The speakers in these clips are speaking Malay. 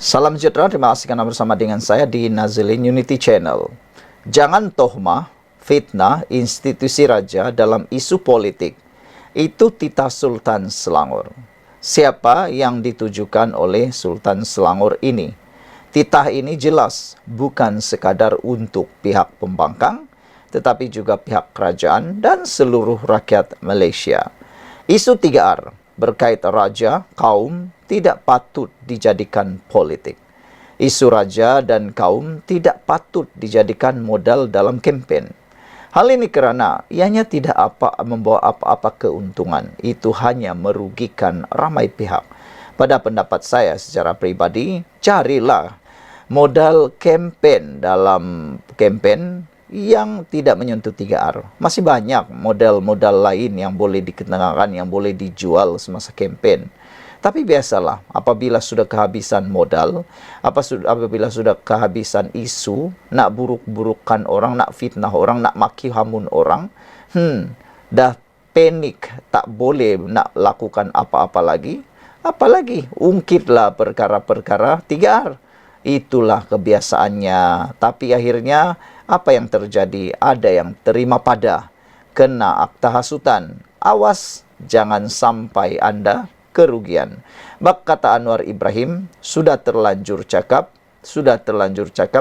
Salam sejahtera, terima kasih karena bersama dengan saya di Nazilin Unity Channel. Jangan tohmah, fitnah institusi raja dalam isu politik. Itu titah Sultan Selangor. Siapa yang ditujukan oleh Sultan Selangor ini? Titah ini jelas bukan sekadar untuk pihak pembangkang, tetapi juga pihak kerajaan dan seluruh rakyat Malaysia. Isu 3R berkait raja, kaum tidak patut dijadikan politik. Isu raja dan kaum tidak patut dijadikan modal dalam kempen. Hal ini kerana ianya tidak membawa apa-apa keuntungan. Itu hanya merugikan ramai pihak. Pada pendapat saya secara pribadi, carilah modal kempen dalam kempen yang tidak menyentuh 3R. Masih banyak modal-modal lain yang boleh dikenakan, yang boleh dijual semasa kempen. Tapi biasalah, apabila sudah kehabisan modal, apabila sudah kehabisan isu, nak buruk-burukkan orang, nak fitnah orang, nak maki hamun orang, dah panik, tak boleh nak lakukan apa-apa lagi. Apalagi ungkitlah perkara-perkara 3R. Itulah kebiasaannya. Tapi akhirnya apa yang terjadi? Ada yang terima pada, kena akta hasutan. Awas, jangan sampai Anda kerugian. Bak kata Anwar Ibrahim, sudah terlanjur cakap,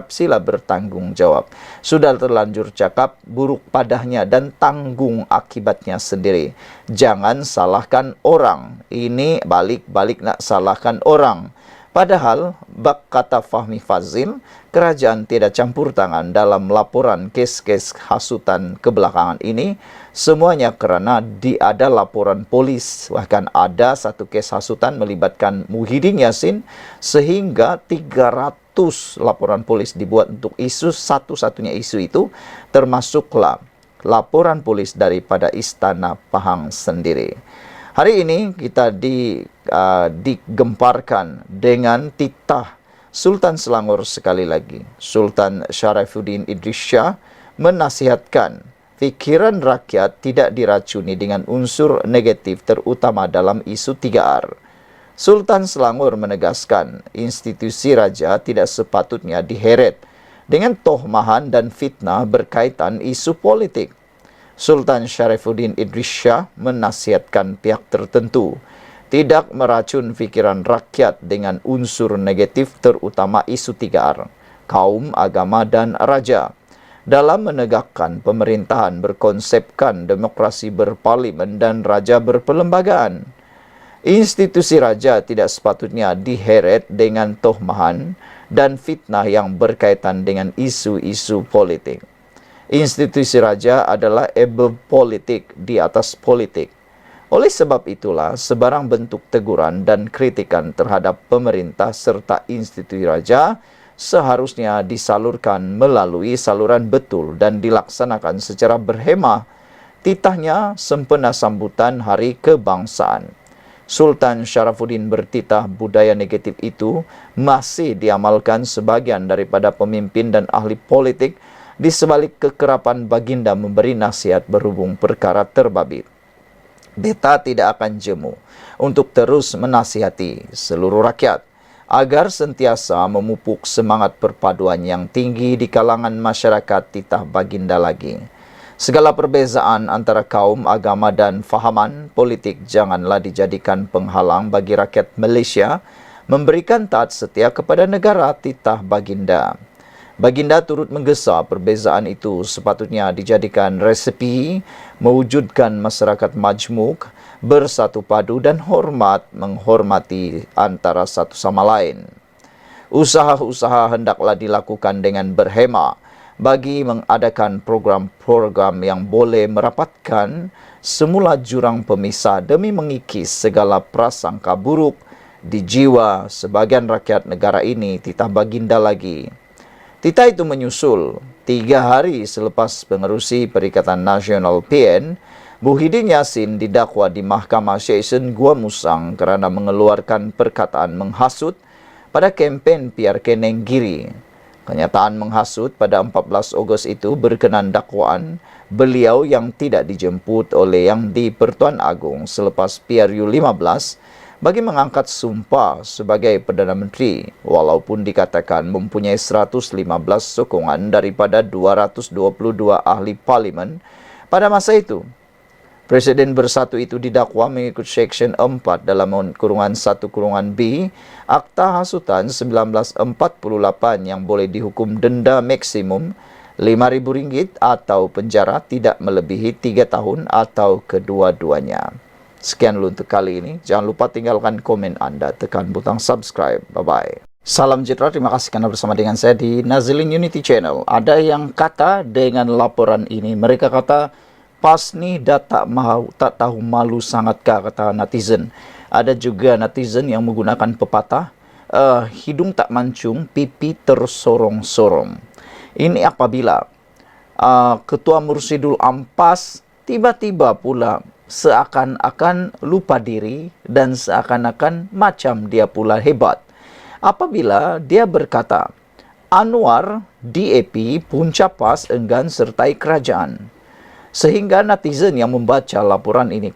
sila bertanggung jawab. Sudah terlanjur cakap, buruk padahnya dan tanggung akibatnya sendiri. Jangan salahkan orang. Ini balik-balik nak salahkan orang. Padahal, bak kata Fahmi Fazil, kerajaan tidak campur tangan dalam laporan kes-kes hasutan kebelakangan ini. Semuanya kerana ada laporan polis. Bahkan ada satu kes hasutan melibatkan Muhyiddin Yassin, sehingga 300 laporan polis dibuat untuk isu, satu-satunya isu itu termasuklah laporan polis daripada Istana Pahang sendiri. Hari ini kita digemparkan dengan titah Sultan Selangor sekali lagi. Sultan Sharifuddin Idris Shah menasihatkan fikiran rakyat tidak diracuni dengan unsur negatif terutama dalam isu 3R. Sultan Selangor menegaskan institusi raja tidak sepatutnya diheret dengan tohmahan dan fitnah berkaitan isu politik. Sultan Sharifuddin Idris Shah menasihatkan pihak tertentu tidak meracun fikiran rakyat dengan unsur negatif terutama isu 3R, kaum, agama dan raja. Dalam menegakkan pemerintahan berkonsepkan demokrasi berparlimen dan raja berperlembagaan. Institusi raja tidak sepatutnya diheret dengan tohmahan dan fitnah yang berkaitan dengan isu-isu politik. Institusi raja adalah above politik, di atas politik. Oleh sebab itulah, sebarang bentuk teguran dan kritikan terhadap pemerintah serta institusi raja seharusnya disalurkan melalui saluran betul dan dilaksanakan secara berhemah. Titahnya sempena sambutan Hari Kebangsaan. Sultan Sharifuddin bertitah budaya negatif itu masih diamalkan sebagian daripada pemimpin dan ahli politik di sebalik kekerapan baginda memberi nasihat berhubung perkara terbabit. Beta tidak akan jemu untuk terus menasihati seluruh rakyat agar sentiasa memupuk semangat perpaduan yang tinggi di kalangan masyarakat titah baginda lagi. Segala perbezaan antara kaum, agama dan fahaman politik janganlah dijadikan penghalang bagi rakyat Malaysia memberikan taat setia kepada negara titah baginda. Baginda turut menggesa perbezaan itu sepatutnya dijadikan resepi mewujudkan masyarakat majmuk, bersatu padu dan menghormati antara satu sama lain. Usaha-usaha hendaklah dilakukan dengan berhemah bagi mengadakan program-program yang boleh merapatkan semula jurang pemisah demi mengikis segala prasangka buruk di jiwa sebagian rakyat negara ini titah baginda lagi. Titah itu menyusul 3 hari selepas pengerusi Perikatan Nasional PN, Muhyiddin Yassin didakwa di Mahkamah Session Gua Musang kerana mengeluarkan perkataan menghasut pada kempen PRK Nenggiri. Kenyataan menghasut pada 14 Ogos itu berkenan dakwaan beliau yang tidak dijemput oleh Yang di-Pertuan Agong selepas PRU 15 bagi mengangkat sumpah sebagai Perdana Menteri, walaupun dikatakan mempunyai 115 sokongan daripada 222 ahli parlimen pada masa itu. Presiden bersatu itu didakwa mengikut Seksyen 4 dalam kurungan 1 kurungan B Akta Hasutan 1948 yang boleh dihukum denda maksimum RM5.000 atau penjara tidak melebihi 3 tahun atau kedua-duanya. Sekian dulu untuk kali ini. Jangan lupa tinggalkan komen Anda, tekan butang subscribe. Bye-bye. Salam sejahtera, terima kasih karena bersama dengan saya di Nazilin Unity Channel. Ada yang kata dengan laporan ini, mereka kata, PAS ni dah tak tahu malu sangatkah, kata netizen. Ada juga netizen yang menggunakan pepatah, hidung tak mancung, pipi tersorong-sorong. Ini apabila Ketua Mursyidul Ampas tiba-tiba pula seakan-akan lupa diri dan seakan-akan macam dia pula hebat. Apabila dia berkata, Anwar, DAP, Punca PAS enggan sertai kerajaan. Sehingga netizen yang membaca laporan ini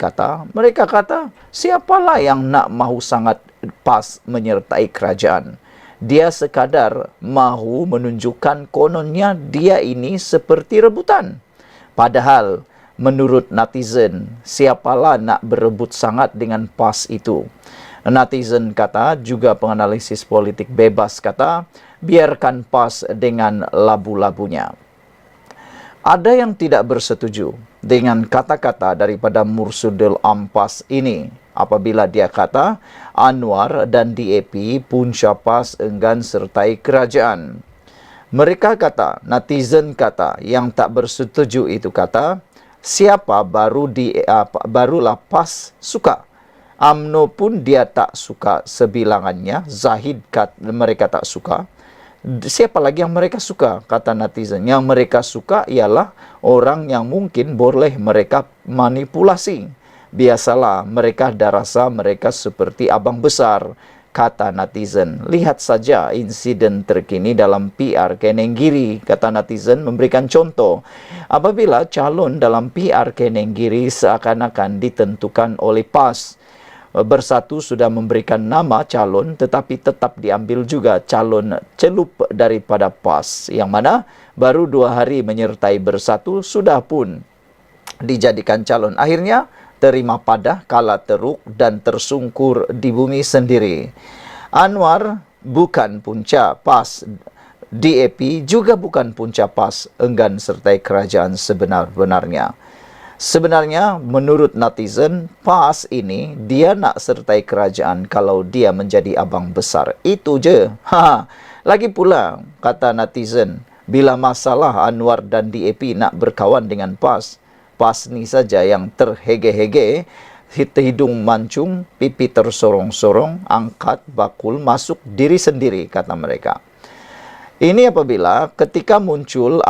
mereka kata, siapalah yang nak mahu sangat PAS menyertai kerajaan? Dia sekadar mahu menunjukkan kononnya dia ini seperti rebutan. Padahal, menurut netizen, siapalah nak berebut sangat dengan PAS itu? Netizen kata, juga penganalisis politik bebas kata, biarkan PAS dengan labu-labunya. Ada yang tidak bersetuju dengan kata-kata daripada Mursyidul Ampas ini apabila dia kata Anwar dan DAP Punca PAS enggan sertai kerajaan. Mereka kata, netizen kata, yang tak bersetuju itu kata, siapa barulah PAS suka. UMNO pun dia tak suka sebilangannya, Zahid mereka tak suka. Siapa lagi yang mereka suka? Kata netizen. Yang mereka suka ialah orang yang mungkin boleh mereka manipulasi. Biasalah mereka dah rasa mereka seperti abang besar, kata netizen. Lihat saja insiden terkini dalam PR Kenenggiri, kata netizen memberikan contoh. Apabila calon dalam PR Kenenggiri seakan-akan ditentukan oleh PAS, Bersatu sudah memberikan nama calon tetapi tetap diambil juga calon celup daripada PAS yang mana baru 2 hari menyertai Bersatu sudah pun dijadikan calon. Akhirnya terima padah, kalah teruk dan tersungkur di bumi sendiri. Anwar bukan punca PAS, DAP juga bukan punca PAS, enggan sertai kerajaan sebenar-benarnya. Sebenarnya, menurut netizen, PAS ini dia nak sertai kerajaan kalau dia menjadi abang besar. Itu je. Lagi pula, kata netizen, bila masalah Anwar dan DAP nak berkawan dengan PAS, PAS ni saja yang terhege-hege, hidung mancung, pipi tersorong-sorong, angkat, bakul, masuk diri sendiri, kata mereka. Ini apabila ketika muncul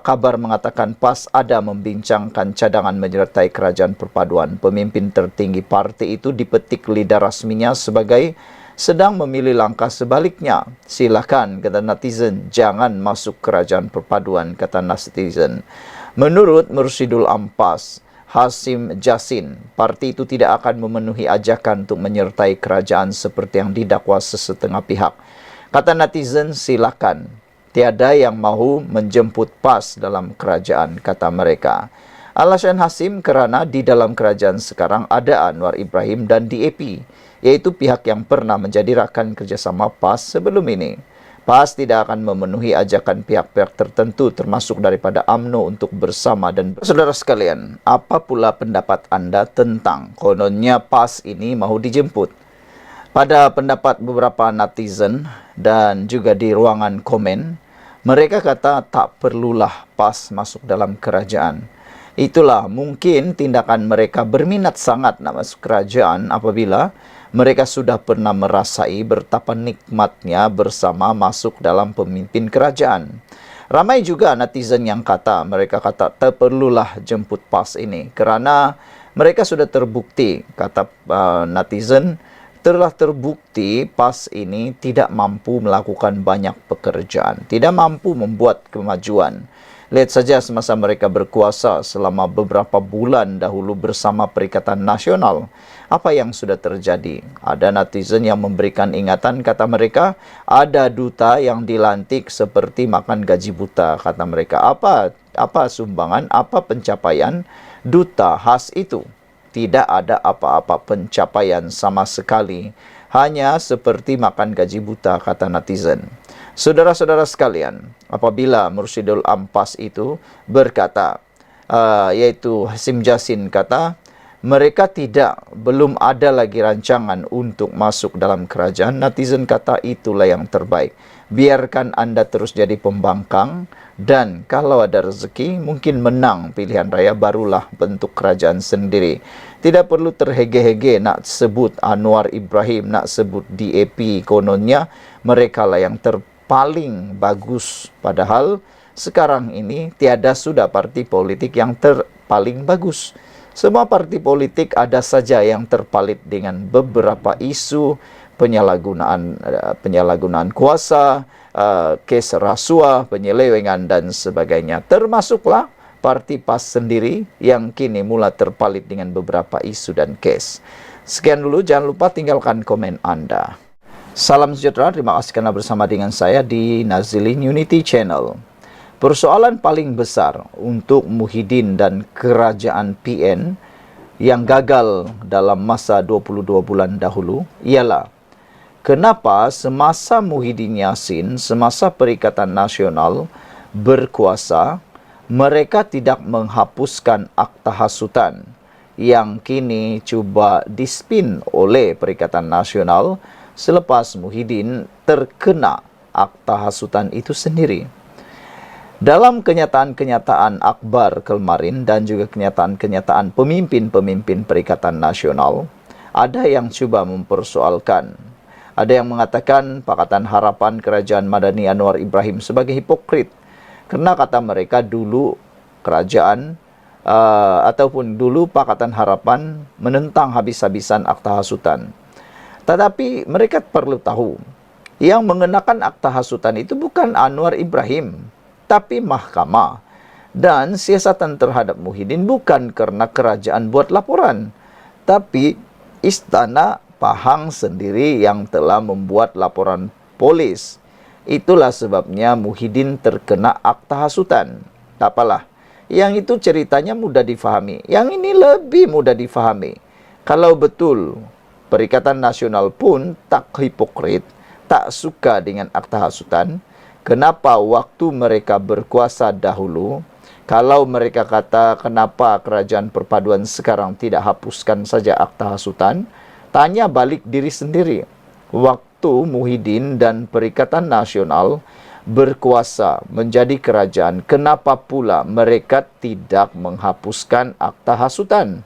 kabar mengatakan PAS ada membincangkan cadangan menyertai kerajaan perpaduan, pemimpin tertinggi parti itu dipetik lidah rasminya sebagai sedang memilih langkah sebaliknya. Silakan, kata netizen, jangan masuk kerajaan perpaduan, kata netizen. Menurut Mursyidul Ampas, Hasim Jasin, parti itu tidak akan memenuhi ajakan untuk menyertai kerajaan seperti yang didakwa sesetengah pihak. Kata netizen, silakan. Tiada yang mahu menjemput PAS dalam kerajaan, kata mereka. Alasan Hasim kerana di dalam kerajaan sekarang ada Anwar Ibrahim dan DAP, yaitu pihak yang pernah menjadi rakan kerjasama PAS sebelum ini. PAS tidak akan memenuhi ajakan pihak-pihak tertentu termasuk daripada UMNO untuk bersama. Dan saudara sekalian, apa pula pendapat anda tentang kononnya PAS ini mahu dijemput? Pada pendapat beberapa netizen dan juga di ruangan komen, mereka kata tak perlulah PAS masuk dalam kerajaan. Itulah mungkin tindakan mereka berminat sangat nak masuk kerajaan apabila mereka sudah pernah merasai betapa nikmatnya bersama masuk dalam pemimpin kerajaan. Ramai juga netizen yang mereka kata tak perlulah jemput PAS ini kerana mereka sudah terbukti, kata netizen, telah terbukti PAS ini tidak mampu melakukan banyak pekerjaan, tidak mampu membuat kemajuan. Lihat saja semasa mereka berkuasa selama beberapa bulan dahulu bersama Perikatan Nasional. Apa yang sudah terjadi? Ada netizen yang memberikan ingatan, kata mereka, ada duta yang dilantik seperti makan gaji buta, kata mereka. Apa sumbangan, apa pencapaian duta khas itu? Tidak ada apa-apa pencapaian sama sekali. Hanya seperti makan gaji buta, kata netizen. Saudara-saudara sekalian, apabila Mursyidul Ampas itu berkata, yaitu Hasim Jasin kata, mereka belum ada lagi rancangan untuk masuk dalam kerajaan. Netizen kata itulah yang terbaik. Biarkan Anda terus jadi pembangkang, dan kalau ada rezeki mungkin menang pilihan raya, barulah bentuk kerajaan sendiri. Tidak perlu terhege-hege nak sebut Anwar Ibrahim, nak sebut DAP, kononnya mereka lah yang paling bagus. Padahal sekarang ini tiada sudah parti politik yang paling bagus. Semua parti politik ada saja yang terpalit dengan beberapa isu penyalahgunaan kuasa, kes rasuah, penyelewengan dan sebagainya. Termasuklah parti PAS sendiri yang kini mula terpalit dengan beberapa isu dan kes. Sekian dulu, jangan lupa tinggalkan komen Anda. Salam sejahtera, terima kasih karena bersama dengan saya di Nazilin Unity Channel. Persoalan paling besar untuk Muhyiddin dan kerajaan PN yang gagal dalam masa 22 bulan dahulu ialah kenapa semasa Muhyiddin Yassin, semasa Perikatan Nasional berkuasa, mereka tidak menghapuskan akta hasutan yang kini cuba dispin oleh Perikatan Nasional selepas Muhyiddin terkena akta hasutan itu sendiri. Dalam kenyataan-kenyataan akbar kemarin dan juga kenyataan-kenyataan pemimpin-pemimpin Perikatan Nasional, ada yang cuba mempersoalkan. Ada yang mengatakan Pakatan Harapan Kerajaan Madani Anwar Ibrahim sebagai hipokrit. Karena kata mereka dulu kerajaan ataupun dulu Pakatan Harapan menentang habis-habisan akta hasutan. Tetapi mereka perlu tahu, yang mengenakan akta hasutan itu bukan Anwar Ibrahim, tapi mahkamah. Dan siasatan terhadap Muhyiddin bukan karena kerajaan buat laporan, tapi Istana Pahang sendiri yang telah membuat laporan polis. Itulah sebabnya Muhyiddin terkena akta hasutan. Tak apalah, yang itu ceritanya mudah difahami. Yang ini lebih mudah difahami. Kalau betul Perikatan Nasional pun tak hipokrit, tak suka dengan akta hasutan, kenapa waktu mereka berkuasa dahulu, kalau mereka kata kenapa kerajaan perpaduan sekarang tidak hapuskan saja akta hasutan, tanya balik diri sendiri. Waktu Muhyiddin dan Perikatan Nasional berkuasa menjadi kerajaan, kenapa pula mereka tidak menghapuskan akta hasutan?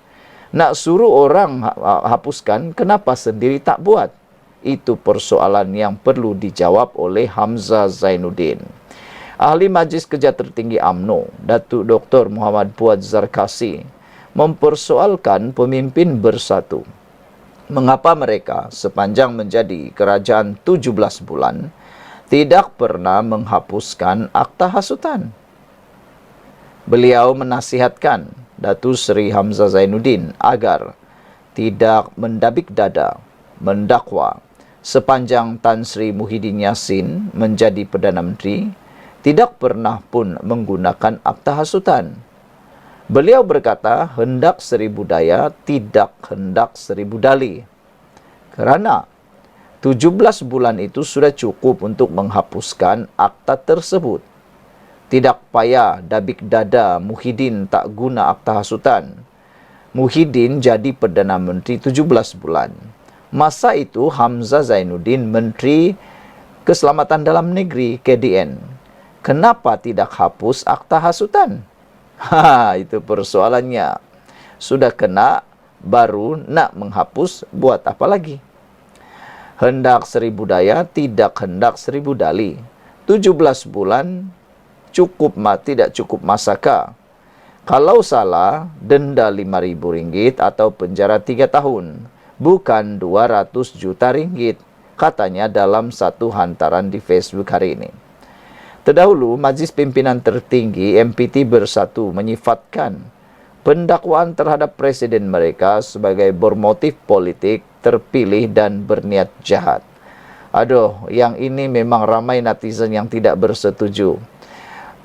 Nak suruh orang hapuskan, kenapa sendiri tak buat? Itu persoalan yang perlu dijawab oleh Hamzah Zainuddin. Ahli Majlis Kerja Tertinggi UMNO, Datuk Dr. Muhammad Fuad Zarkasi, mempersoalkan pemimpin bersatu. Mengapa mereka sepanjang menjadi kerajaan 17 bulan tidak pernah menghapuskan akta hasutan? Beliau menasihatkan Datuk Seri Hamzah Zainuddin agar tidak mendabik dada, mendakwa sepanjang Tan Sri Muhyiddin Yassin menjadi Perdana Menteri, tidak pernah pun menggunakan akta hasutan. Beliau berkata, hendak 1000 daya, tidak hendak 1000 dali. Kerana 17 bulan itu sudah cukup untuk menghapuskan akta tersebut. Tidak payah dabik dada Muhyiddin tak guna akta hasutan. Muhyiddin jadi Perdana Menteri 17 bulan. Masa itu Hamzah Zainuddin Menteri Keselamatan Dalam Negeri KDN. Kenapa tidak hapus akta hasutan? Itu persoalannya. Sudah kena, baru nak menghapus, buat apa lagi? Hendak 1000 daya, tidak hendak 1000 dali. 17 bulan cukup tidak cukup masakah? Kalau salah, denda RM5.000 atau penjara 3 tahun. Bukan 200 juta ringgit, katanya dalam satu hantaran di Facebook hari ini. Terdahulu, Majlis Pimpinan Tertinggi MPT Bersatu menyifatkan pendakwaan terhadap presiden mereka sebagai bermotif politik, terpilih dan berniat jahat. Aduh, yang ini memang ramai netizen yang tidak bersetuju.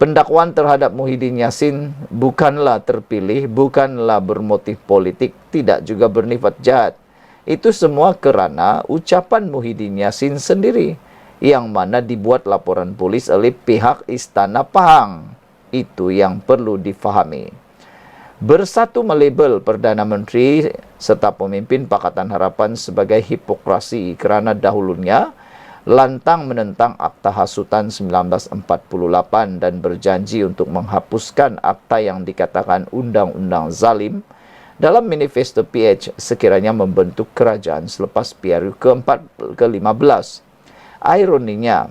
Pendakwaan terhadap Muhyiddin Yassin bukanlah terpilih, bukanlah bermotif politik, tidak juga bernifat jahat. Itu semua kerana ucapan Muhyiddin Yassin sendiri, yang mana dibuat laporan polis oleh pihak Istana Pahang. Itu yang perlu difahami. Bersatu melabel Perdana Menteri serta pemimpin Pakatan Harapan sebagai hipokrasi kerana dahulunya lantang menentang Akta Hasutan 1948 dan berjanji untuk menghapuskan akta yang dikatakan undang-undang zalim dalam manifesto PH sekiranya membentuk kerajaan selepas PRU ke-15. Ironinya,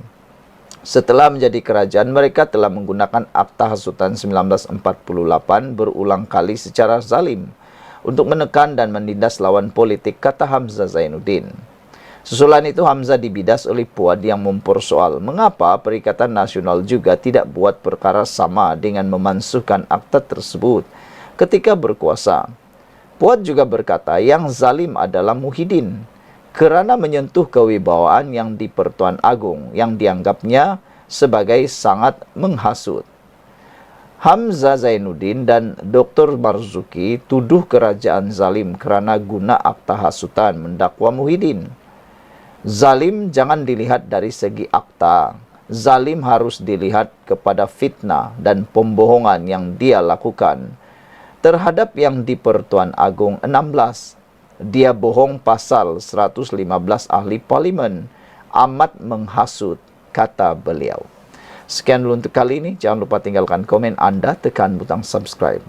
setelah menjadi kerajaan, mereka telah menggunakan Akta Hasutan 1948 berulang kali secara zalim untuk menekan dan menindas lawan politik, kata Hamzah Zainuddin. Susulan itu, Hamzah dibidas oleh Puad yang mempersoal mengapa Perikatan Nasional juga tidak buat perkara sama dengan memansuhkan akta tersebut ketika berkuasa. Puad juga berkata yang zalim adalah Muhyiddin kerana menyentuh kewibawaan yang di Pertuan Agong yang dianggapnya sebagai sangat menghasut. Hamzah Zainuddin dan Dr. Marzuki tuduh kerajaan zalim kerana guna akta hasutan mendakwa Muhyiddin. Zalim jangan dilihat dari segi akta. Zalim harus dilihat kepada fitnah dan pembohongan yang dia lakukan terhadap yang di Pertuan Agong 16. Dia bohong pasal 115 ahli parlimen. Amat menghasut, kata beliau. Sekian dulu untuk kali ini. Jangan lupa tinggalkan komen Anda, tekan butang subscribe.